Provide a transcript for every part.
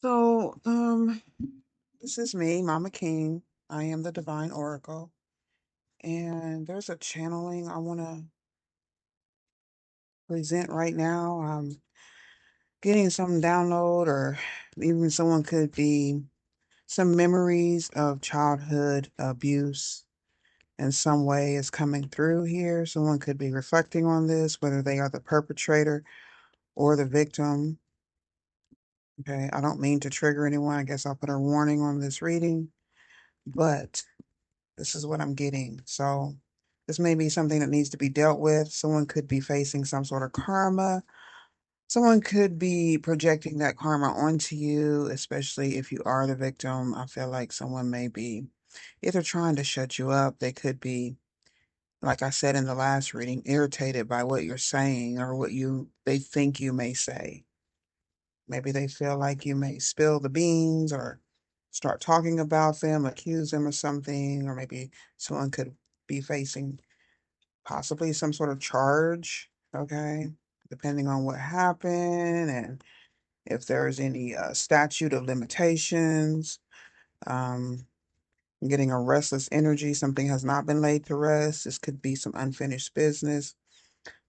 So, this is me, Mama King. I am the Divine Oracle, and there's a channeling I want to present right now. I'm getting some download, or even someone could be some memories of childhood abuse in some way is coming through here. Someone could be reflecting on this, whether they are the perpetrator or the victim. Okay, I don't mean to trigger anyone. I guess I'll put a warning on this reading, but this is what I'm getting. So this may be something that needs to be dealt with. Someone could be facing some sort of karma. Someone could be projecting that karma onto you, especially if you are the victim. I feel like someone may be either trying to shut you up. They could be, like I said in the last reading, irritated by what you're saying or what they think you may say. Maybe they feel like you may spill the beans or start talking about them, accuse them of something, or maybe someone could be facing possibly some sort of charge, okay, depending on what happened and if there's any statute of limitations. Um, getting a restless energy, something has not been laid to rest. This could be some unfinished business,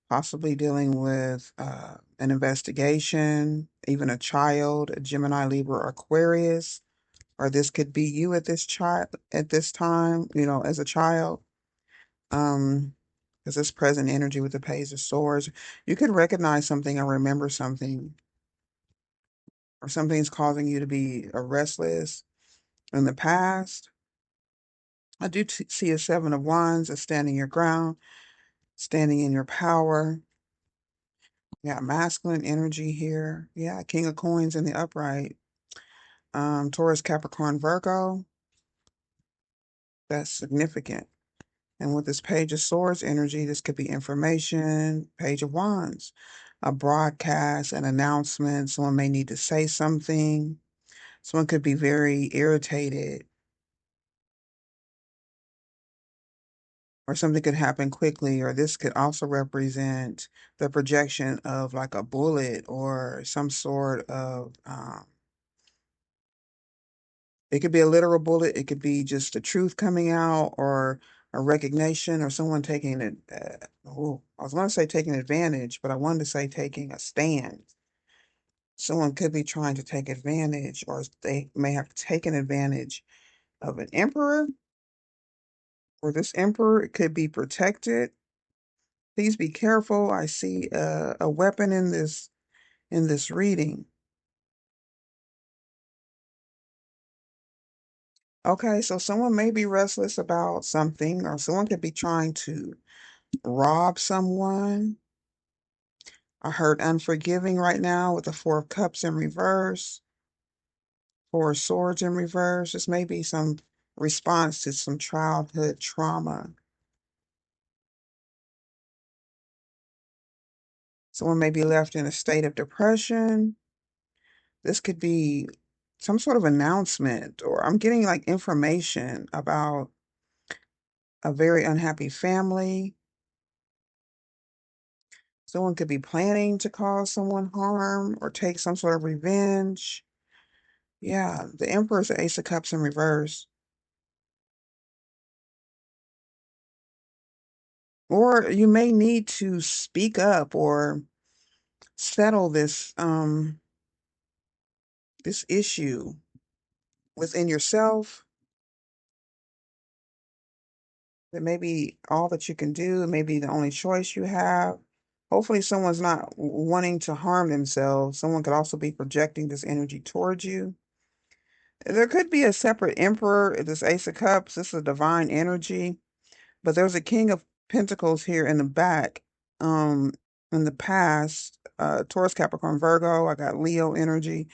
possibly dealing with an investigation, even a child, a Gemini, Libra, or Aquarius, or this could be you at this time, as a child. Um, because this present energy with the Page of Swords, you could recognize something or remember something, or something's causing you to be restless in the past. I do see a Seven of Wands as standing your ground, standing in your power. Yeah, masculine energy here. Yeah, King of Coins in the upright. Taurus, Capricorn, Virgo. That's significant. And with this Page of Swords energy, this could be information, Page of Wands, a broadcast, an announcement. Someone may need to say something. Someone could be very irritated, or something could happen quickly, or this could also represent the projection of like a bullet or some sort of it could be a literal bullet. It could be just the truth coming out, or a recognition, or someone taking it. I was going to say taking advantage, but I wanted to say taking a stand. Someone could be trying to take advantage, or they may have taken advantage of an emperor, or this emperor could be protected. Please be careful. I see a weapon in this reading. Okay, so someone may be restless about something, or someone could be trying to rob someone. I heard unforgiving right now with the Four of Cups in reverse, Four of Swords in reverse. This may be some response to some childhood trauma. Someone may be left in a state of depression. This could be some sort of announcement, or I'm getting like information about a very unhappy family. Someone could be planning to cause someone harm or take some sort of revenge. Yeah, the Emperor's the Ace of Cups in reverse. Or you may need to speak up or settle this issue within yourself. That may be all that you can do. It may be the only choice you have. Hopefully someone's not wanting to harm themselves. Someone could also be projecting this energy towards you. There could be a separate emperor, this Ace of Cups. This is a divine energy, but there's a King of Pentacles here in the back. In the past, Taurus, Capricorn, Virgo. I got Leo energy,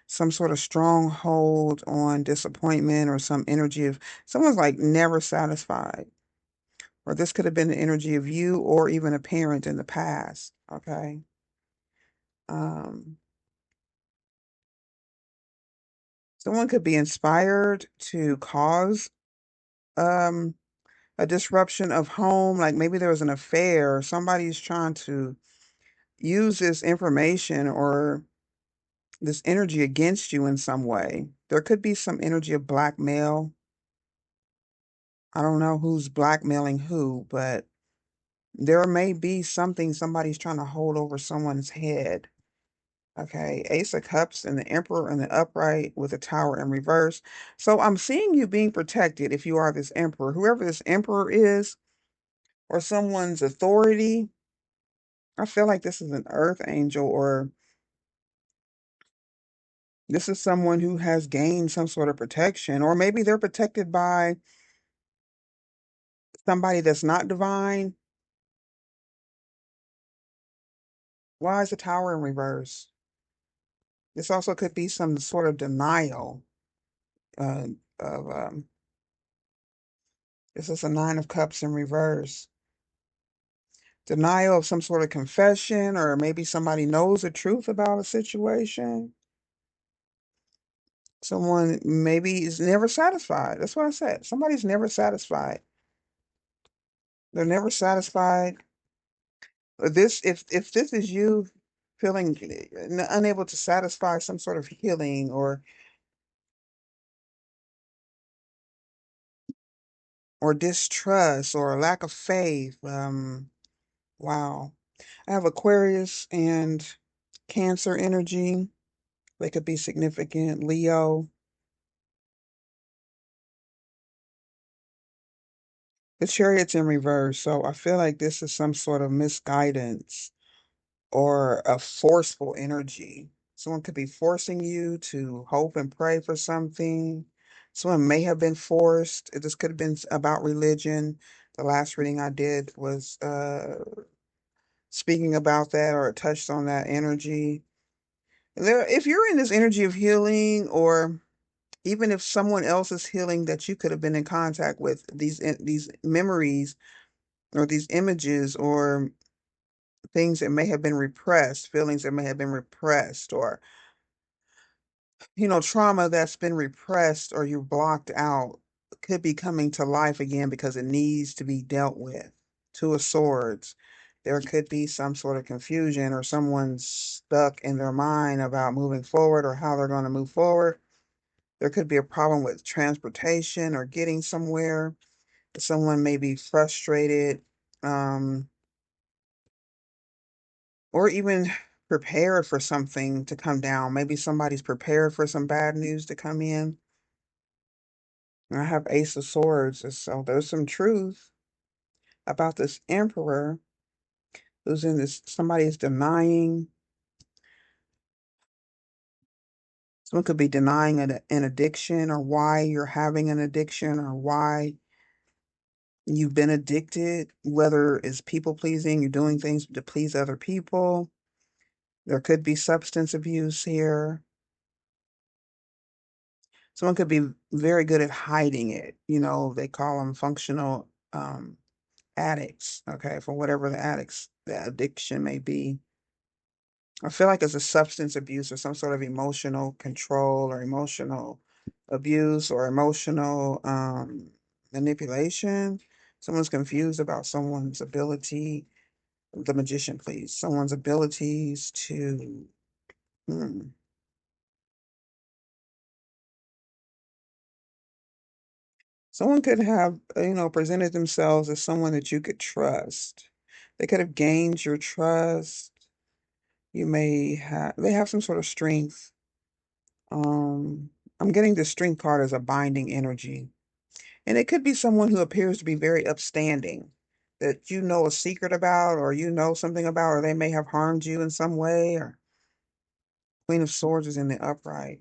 some sort of stronghold on disappointment, or some energy of someone's like never satisfied. Or this could have been the energy of you or even a parent in the past. Okay. Um, someone could be inspired to cause um a disruption of home. Like maybe there was an affair, or somebody's trying to use this information or this energy against you in some way. There could be some energy of blackmail. I don't know who's blackmailing who, but there may be something somebody's trying to hold over someone's head. Okay, Ace of Cups and the Emperor in the upright with the Tower in reverse. So I'm seeing you being protected if you are this Emperor. Whoever this Emperor is, or someone's authority, I feel like this is an Earth angel, or this is someone who has gained some sort of protection, or maybe they're protected by somebody that's not divine. Why is the Tower in reverse? This also could be some sort of denial uh, of this is a Nine of Cups in reverse. Denial of some sort of confession, or maybe somebody knows the truth about a situation. Someone maybe is never satisfied. That's what I said. Somebody's never satisfied. They're never satisfied. This, if this is you feeling unable to satisfy some sort of healing or distrust or lack of faith, wow. I have Aquarius and Cancer energy. They could be significant. Leo. The Chariot's in reverse, so I feel like this is some sort of misguidance or a forceful energy. Someone could be forcing you to hope and pray for something. Someone may have been forced. This could have been about religion. The last reading I did was speaking about that, or it touched on that energy. If you're in this energy of healing, or even if someone else is healing that you could have been in contact with, these memories or these images or things that may have been repressed, feelings that may have been repressed, or trauma that's been repressed or you blocked out, could be coming to life again because it needs to be dealt with. Two of Swords. There could be some sort of confusion, or someone's stuck in their mind about moving forward or how they're going to move forward. There could be a problem with transportation or getting somewhere. Someone may be frustrated, um, or even prepared for something to come down. Maybe somebody's prepared for some bad news to come in. And I have Ace of Swords, and so there's some truth about this Emperor who's in this. Somebody is denying. Someone could be denying an addiction, or why you're having an addiction, or why you've been addicted, whether it's people pleasing, you're doing things to please other people. There could be substance abuse here. Someone could be very good at hiding it. They call them functional addicts, okay, for whatever the addiction may be. I feel like it's a substance abuse or some sort of emotional control or emotional abuse or emotional manipulation. Someone's confused about someone's ability, the magician, please, someone's abilities to, hmm, someone could have, presented themselves as someone that you could trust. They could have gained your trust. They have some sort of strength. Um, I'm getting the strength card as a binding energy. And it could be someone who appears to be very upstanding, that you know a secret about, or you know something about, or they may have harmed you in some way, or Queen of Swords is in the upright.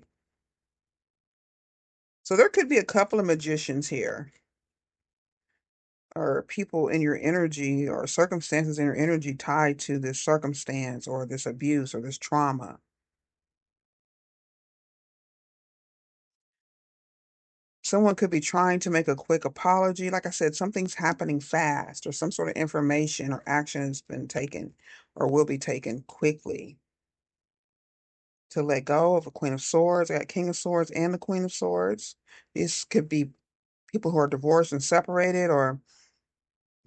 So there could be a couple of magicians here, or people in your energy, or circumstances in your energy tied to this circumstance, or this abuse, or this trauma. Someone could be trying to make a quick apology. Like I said, something's happening fast, or some sort of information or action has been taken or will be taken quickly to let go of a Queen of Swords. I got King of Swords and the Queen of Swords. These could be people who are divorced and separated, or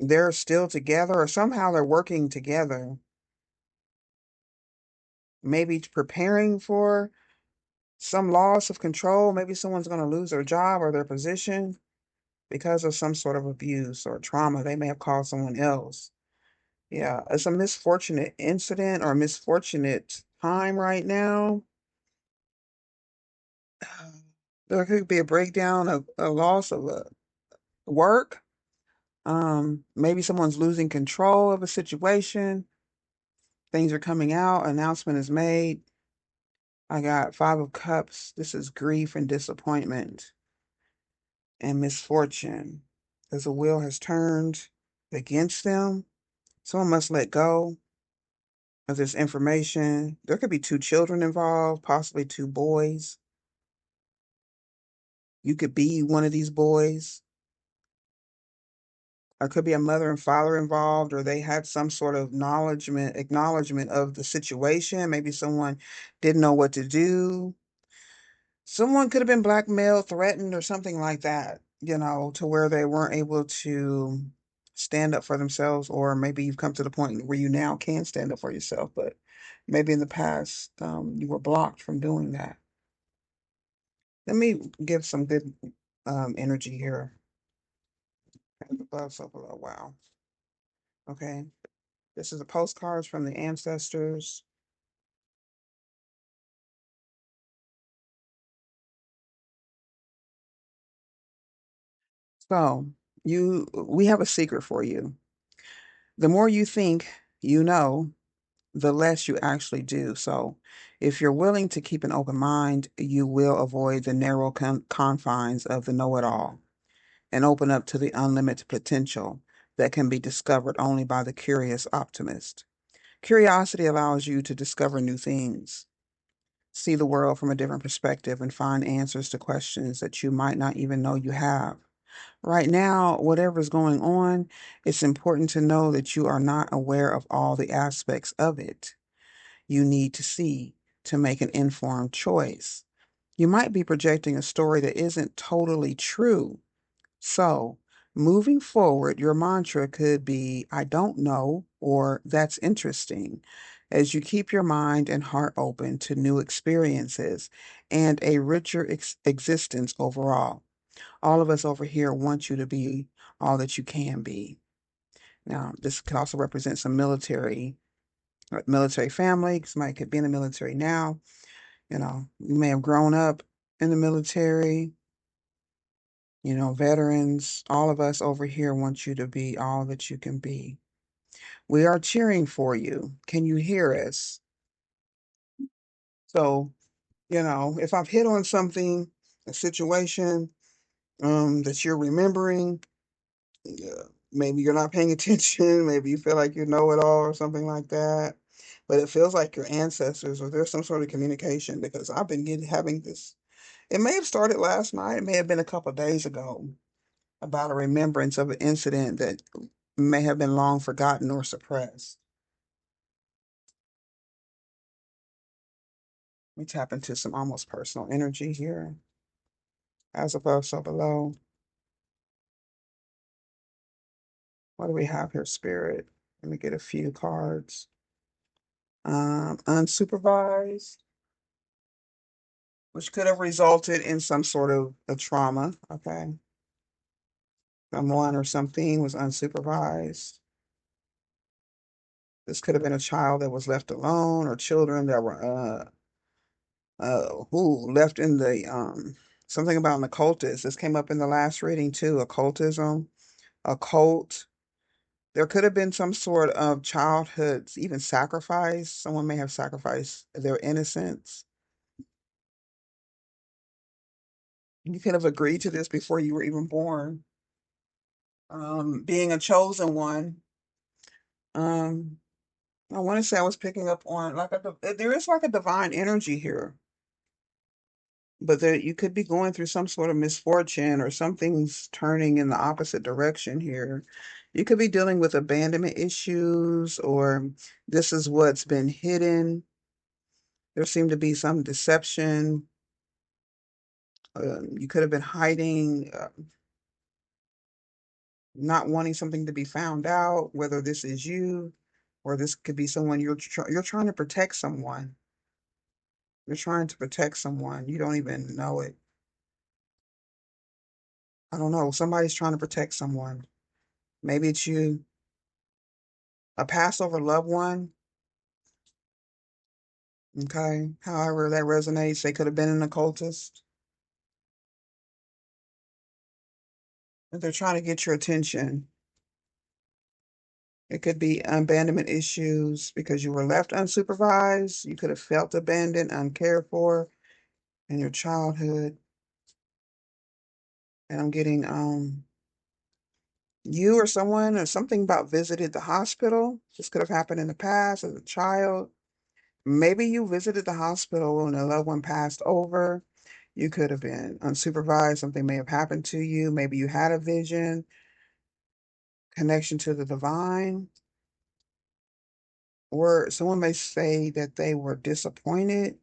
they're still together, or somehow they're working together. maybe preparing for some loss of control. Maybe someone's going to lose their job or their position because of some sort of abuse or trauma they may have caused someone else. Yeah, it's a misfortunate incident or misfortunate time right now. There could be a breakdown of a loss of work. Maybe someone's losing control of a situation. Things are coming out, announcement is made. I got Five of Cups. This is grief and disappointment and misfortune. As the wheel has turned against them, someone must let go of this information. There could be two children involved, possibly two boys. You could be one of these boys. Or could be a mother and father involved, or they had some sort of acknowledgement of the situation. Maybe someone didn't know what to do. Someone could have been blackmailed, threatened, or something like that, to where they weren't able to stand up for themselves, or maybe you've come to the point where you now can stand up for yourself, but maybe in the past, you were blocked from doing that. Let me give some good energy here. Above, so below. Wow. Okay. This is the postcards from the ancestors. So we have a secret for you. The more you think you know, the less you actually do. So if you're willing to keep an open mind, you will avoid the narrow confines of the know-it-all and open up to the unlimited potential that can be discovered only by the curious optimist. Curiosity allows you to discover new things, see the world from a different perspective, and find answers to questions that you might not even know you have. Right now, whatever's going on, it's important to know that you are not aware of all the aspects of it you need to see to make an informed choice. You might be projecting a story that isn't totally true. So, moving forward, your mantra could be, I don't know, or that's interesting, as you keep your mind and heart open to new experiences and a richer existence overall. All of us over here want you to be all that you can be. Now, this could also represent some military family. Somebody could be in the military now. You may have grown up in the military, veterans. All of us over here want you to be all that you can be. We are cheering for you. Can you hear us? So, if I've hit on something, a situation, that you're remembering, yeah, maybe you're not paying attention, maybe you feel like you know it all or something like that. But it feels like your ancestors or there's some sort of communication because I've been having this. It may have started last night, it may have been a couple of days ago about a remembrance of an incident that may have been long forgotten or suppressed. We tap into some almost personal energy here. As above, so below. What do we have here, Spirit? Let me get a few cards. Unsupervised, which could have resulted in some sort of a trauma. Okay. Someone or something was unsupervised. This could have been a child that was left alone or children that were who left in the something about an occultist. This came up in the last reading too. Occultism, occult. There could have been some sort of childhood, even sacrifice. Someone may have sacrificed their innocence. You could have agreed to this before you were even born. Being a chosen one. Um, I want to say I was picking up on there is like a divine energy here, but there you could be going through some sort of misfortune or something's turning in the opposite direction here. You could be dealing with abandonment issues, or this is what's been hidden. There seemed to be some deception. You could have been hiding, not wanting something to be found out, whether this is you or this could be someone you're trying to protect someone. You're trying to protect someone. You don't even know it. I don't know. Somebody's trying to protect someone. Maybe it's you, a Passover loved one. Okay. However that resonates, they could have been an occultist. But they're trying to get your attention. It could be abandonment issues because you were left unsupervised. You could have felt abandoned, uncared for in your childhood. And I'm getting you or someone or something about visited the hospital. This could have happened in the past as a child. Maybe you visited the hospital and a loved one passed over. You could have been unsupervised. Something may have happened to you. Maybe you had a vision, connection to the divine. Or someone may say that they were disappointed.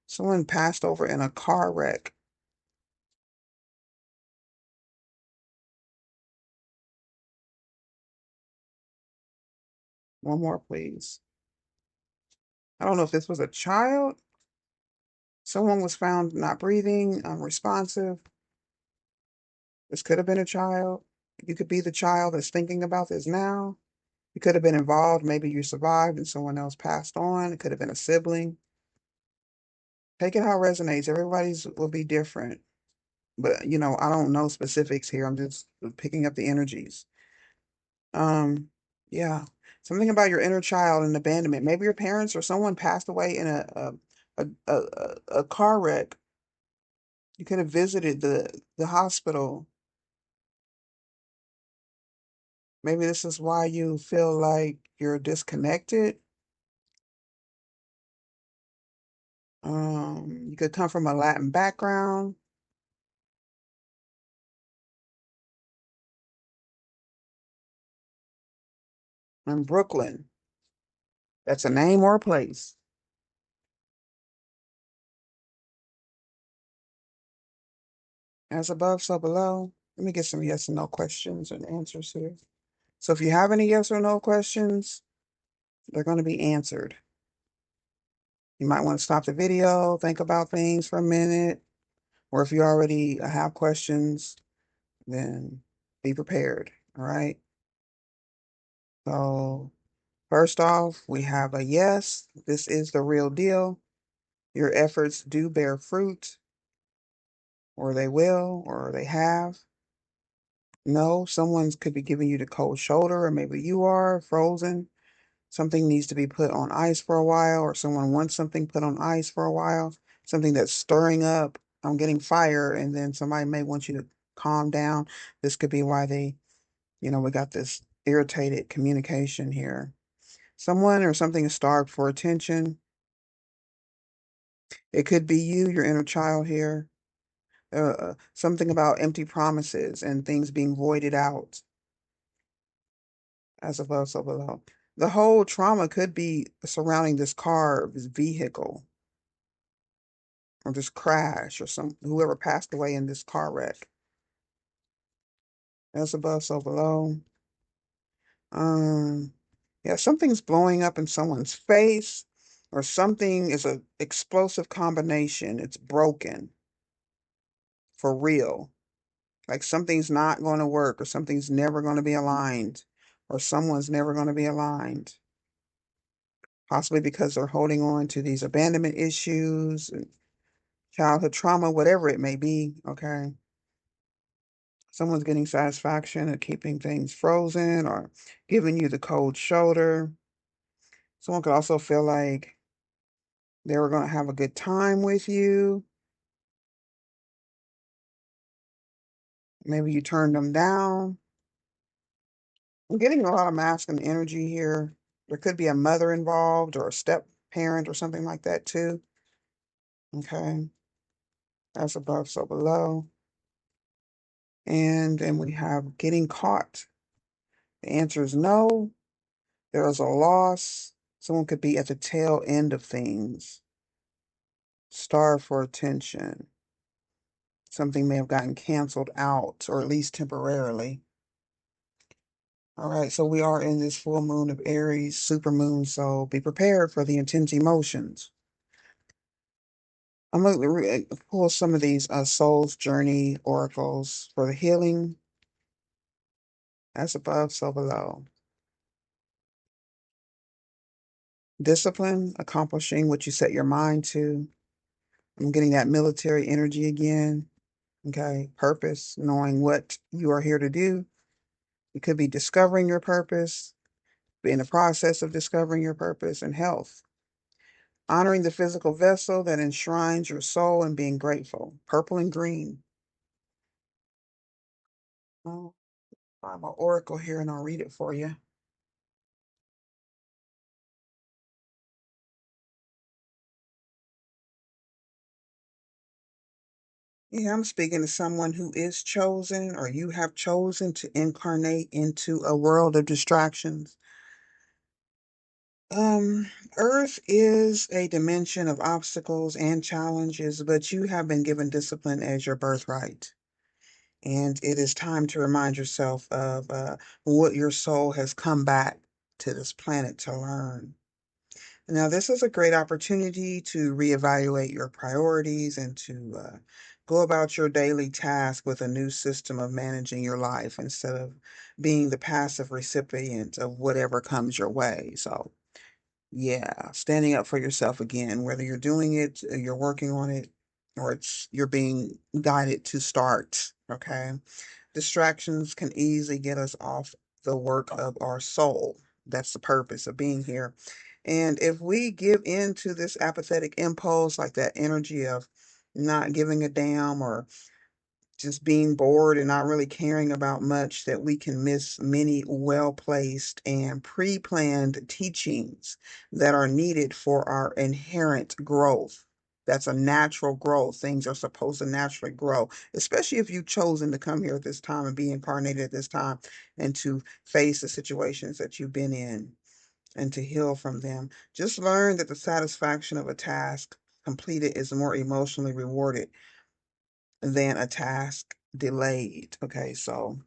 Someone passed over in a car wreck. One more, please. I don't know if this was a child. Someone was found not breathing, unresponsive. This could have been a child. You could be the child that's thinking about this now. You could have been involved. Maybe you survived and someone else passed on. It could have been a sibling. Take it how it resonates. Everybody's will be different. But, I don't know specifics here. I'm just picking up the energies. Um, yeah. Something about your inner child and abandonment. Maybe your parents or someone passed away in a car wreck. You could have visited the hospital. Maybe this is why you feel like you're disconnected. You could come from a Latin background. In Brooklyn. That's a name or a place. As above, so below. Let me get some yes and no questions and answers here. So if you have any yes or no questions, they're going to be answered. You might want to stop the video, think about things for a minute, or if you already have questions, then be prepared. All right. So first off, we have a yes. This is the real deal. Your efforts do bear fruit, or they will, or they have. No, someone could be giving you the cold shoulder, or maybe you are frozen. Something needs to be put on ice for a while, or someone wants something put on ice for a while, something that's stirring up. I'm getting fire, and then somebody may want you to calm down. This could be why we got this irritated communication here. Someone or something is starved for attention. It could be you, your inner child here. Something about empty promises and things being voided out. As above, so below. The whole trauma could be surrounding this car, this vehicle, or this crash, or whoever passed away in this car wreck. As above, so below. Um, yeah, something's blowing up in someone's face, or something is a explosive combination. It's broken for real. Like something's not going to work, or something's never going to be aligned, or someone's never going to be aligned. Possibly because they're holding on to these abandonment issues and childhood trauma, whatever it may be. Okay. Someone's getting satisfaction at keeping things frozen or giving you the cold shoulder. Someone could also feel like they were going to have a good time with you. Maybe you turned them down. I'm getting a lot of masculine energy here. There could be a mother involved or a step parent or something like that too. Okay. That's above, so below. And then we have getting caught. The answer is no. There is a loss. Someone could be at the tail end of things, starved for attention. Something may have gotten canceled out, or at least temporarily. All right, so we are in this full moon of Aries, super moon, so be prepared for the intense emotions. I'm gonna pull some of these Soul's Journey oracles for the healing as above, so below. Discipline, accomplishing what you set your mind to. I'm getting that military energy again. Okay. Purpose, knowing what you are here to do. It could be discovering your purpose, be in the process of discovering your purpose. And health, honoring the physical vessel that enshrines your soul and being grateful. Purple and green. Oh, I have an oracle here and I'll read it for you. Yeah, I'm speaking to someone who is chosen or you have chosen to incarnate into a world of distractions. Earth is a dimension of obstacles and challenges, but you have been given discipline as your birthright. And it is time to remind yourself of what your soul has come back to this planet to learn. Now, this is a great opportunity to reevaluate your priorities and to go about your daily task with a new system of managing your life instead of being the passive recipient of whatever comes your way. So, yeah, standing up for yourself again, whether you're doing it, you're working on it, or you're being guided to start. Okay. Distractions can easily get us off the work of our soul. That's the purpose of being here. And if we give in to this apathetic impulse, like that energy of not giving a damn or just being bored and not really caring about much, that we can miss many well placed and pre planned teachings that are needed for our inherent growth. That's a natural growth. Things are supposed to naturally grow, especially if you've chosen to come here at this time and be incarnated at this time and to face the situations that you've been in and to heal from them. Just learn that the satisfaction of a task completed is more emotionally rewarded than a task delayed. Okay, so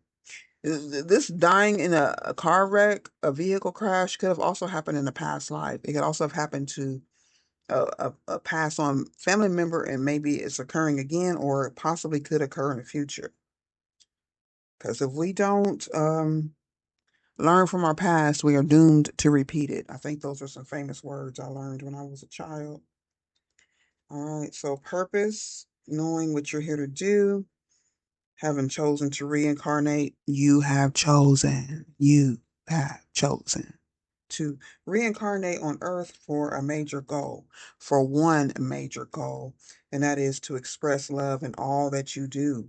this dying in a car wreck, a vehicle crash could have also happened in a past life. It could also have happened to a past on family member, and maybe it's occurring again, or it possibly could occur in the future. Because if we don't learn from our past, we are doomed to repeat it. I think those are some famous words I learned when I was a child. All right, so purpose, knowing what you're here to do, having chosen to reincarnate, you have chosen. You have chosen to reincarnate on earth for a major goal, for one major goal, and that is to express love in all that you do.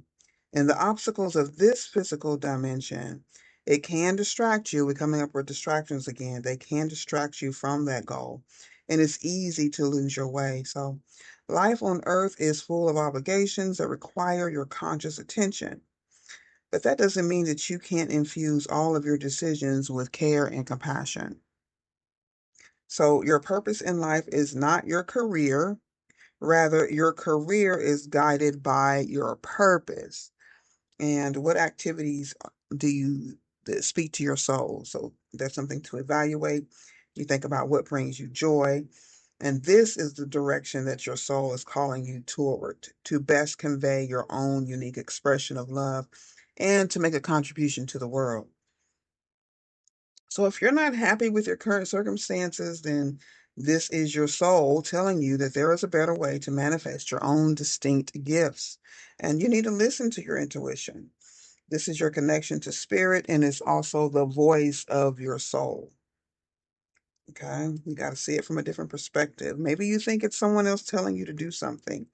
And the obstacles of this physical dimension, it can distract you. We're coming up with distractions again. They can distract you from that goal. And it's easy to lose your way. So life on earth is full of obligations that require your conscious attention. But that doesn't mean that you can't infuse all of your decisions with care and compassion. So, your purpose in life is not your career. Rather, your career is guided by your purpose. And what activities do you that speak to your soul? So, that's something to evaluate. You think about what brings you joy. And this is the direction that your soul is calling you toward to best convey your own unique expression of love and to make a contribution to the world. So if you're not happy with your current circumstances, then this is your soul telling you that there is a better way to manifest your own distinct gifts. And you need to listen to your intuition. This is your connection to spirit, and it's also the voice of your soul. Okay, you got to see it from a different perspective. Maybe you think it's someone else telling you to do something.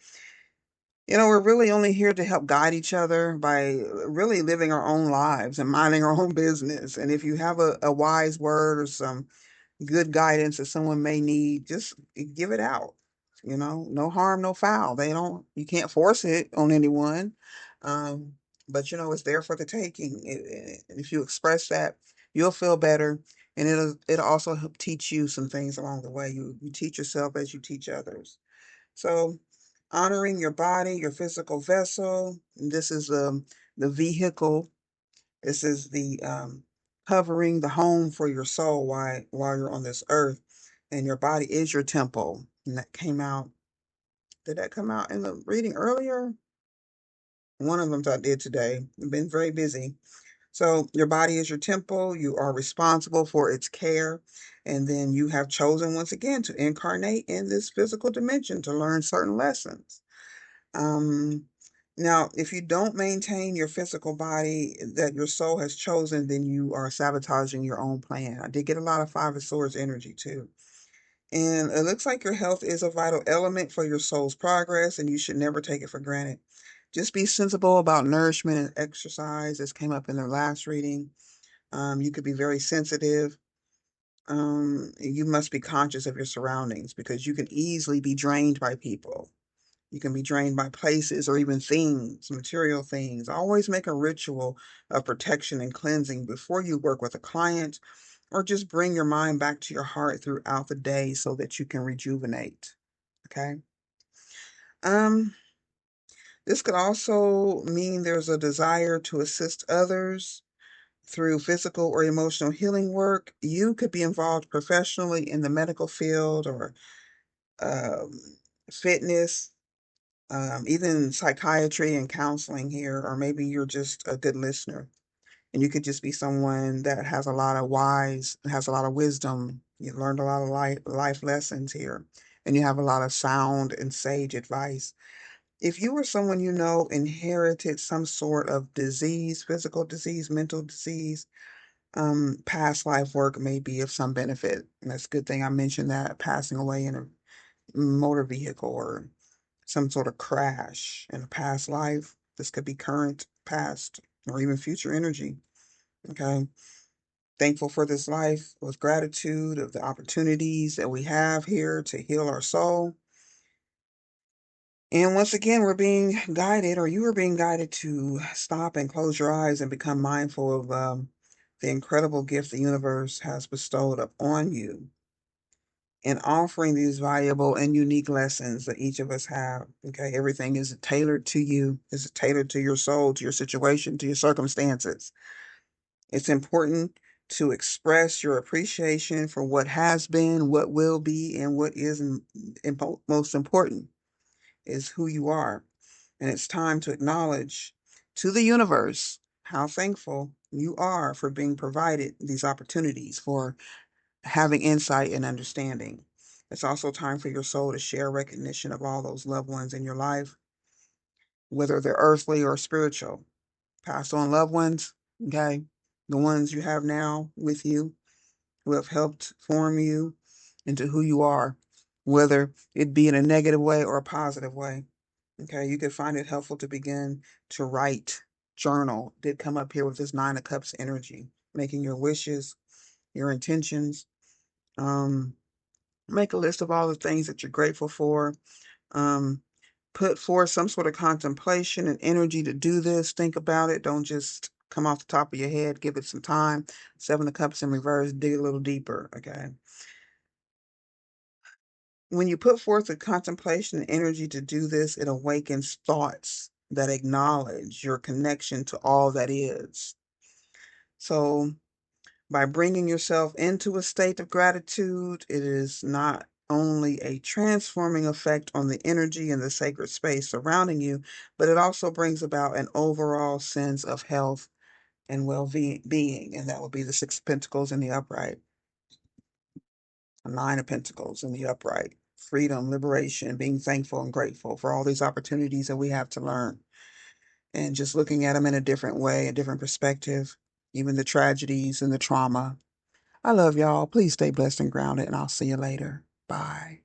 We're really only here to help guide each other by really living our own lives and minding our own business. And if you have a wise word or some good guidance that someone may need, just give it out. No harm, no foul. You can't force it on anyone. Um, but it's there for the taking. If you express that, you'll feel better. And it'll also help teach you some things along the way. You teach yourself as you teach others. So honoring your body, your physical vessel. This is the vehicle. This is the covering, the home for your soul while you're on this earth, and your body is your temple. And that came out Did that come out in the reading earlier? One of them I did today. I've been very busy. So your body is your temple. You are responsible for its care. And then you have chosen once again to incarnate in this physical dimension to learn certain lessons. Um, Now, if you don't maintain your physical body that your soul has chosen, then you are sabotaging your own plan. I did get a lot of Five of Swords energy too. And it looks like your health is a vital element for your soul's progress, and you should never take it for granted. Just be sensible about nourishment and exercise. This came up in the last reading. You could be very sensitive. You must be conscious of your surroundings because you can easily be drained by people. You can be drained by places or even things, material things. Always make a ritual of protection and cleansing before you work with a client, or just bring your mind back to your heart throughout the day so that you can rejuvenate. Okay. Um, this could also mean there's a desire to assist others through physical or emotional healing work. You could be involved professionally in the medical field or um, fitness, even psychiatry and counseling here, or maybe you're just a good listener and you could just be someone that has a lot of has a lot of wisdom. You learned a lot of life lessons here, and you have a lot of sound and sage advice. If you were someone you know inherited some sort of disease, physical disease, mental disease, past life work may be of some benefit. And that's a good thing I mentioned that passing away in a motor vehicle or some sort of crash in a past life. This could be current, past, or even future energy. Okay. Thankful for this life with gratitude of the opportunities that we have here to heal our soul. And once again, we're being guided, or you are being guided to stop and close your eyes and become mindful of the incredible gift the universe has bestowed upon you in offering these valuable and unique lessons that each of us have. Okay, everything is tailored to you, is tailored to your soul, to your situation, to your circumstances. It's important to express your appreciation for what has been, what will be, and what is most important is who you are. And it's time to acknowledge to the universe how thankful you are for being provided these opportunities, for having insight and understanding. It's also time for your soul to share recognition of all those loved ones in your life, whether they're earthly or spiritual. Passed on loved ones, okay? The ones you have now with you who have helped form you into who you are, whether it be in a negative way or a positive way. Okay, you could find it helpful to begin to write, journal. Did come up here with this Nine of Cups energy, making your wishes, your intentions. Um, Make a list of all the things that you're grateful for. Um, Put forth some sort of contemplation and energy to do this. Think about it. Don't just come off the top of your head. Give it some time. Seven of Cups in reverse. Dig a little deeper. Okay. When you put forth the contemplation and energy to do this, it awakens thoughts that acknowledge your connection to all that is. So, by bringing yourself into a state of gratitude, it is not only a transforming effect on the energy and the sacred space surrounding you, but it also brings about an overall sense of health and well-being. And that will be the Six of Pentacles in the upright, a Nine of Pentacles in the upright. Freedom, liberation, being thankful and grateful for all these opportunities that we have to learn. And just looking at them in a different way, a different perspective, even the tragedies and the trauma. I love y'all. Please stay blessed and grounded, and I'll see you later. Bye.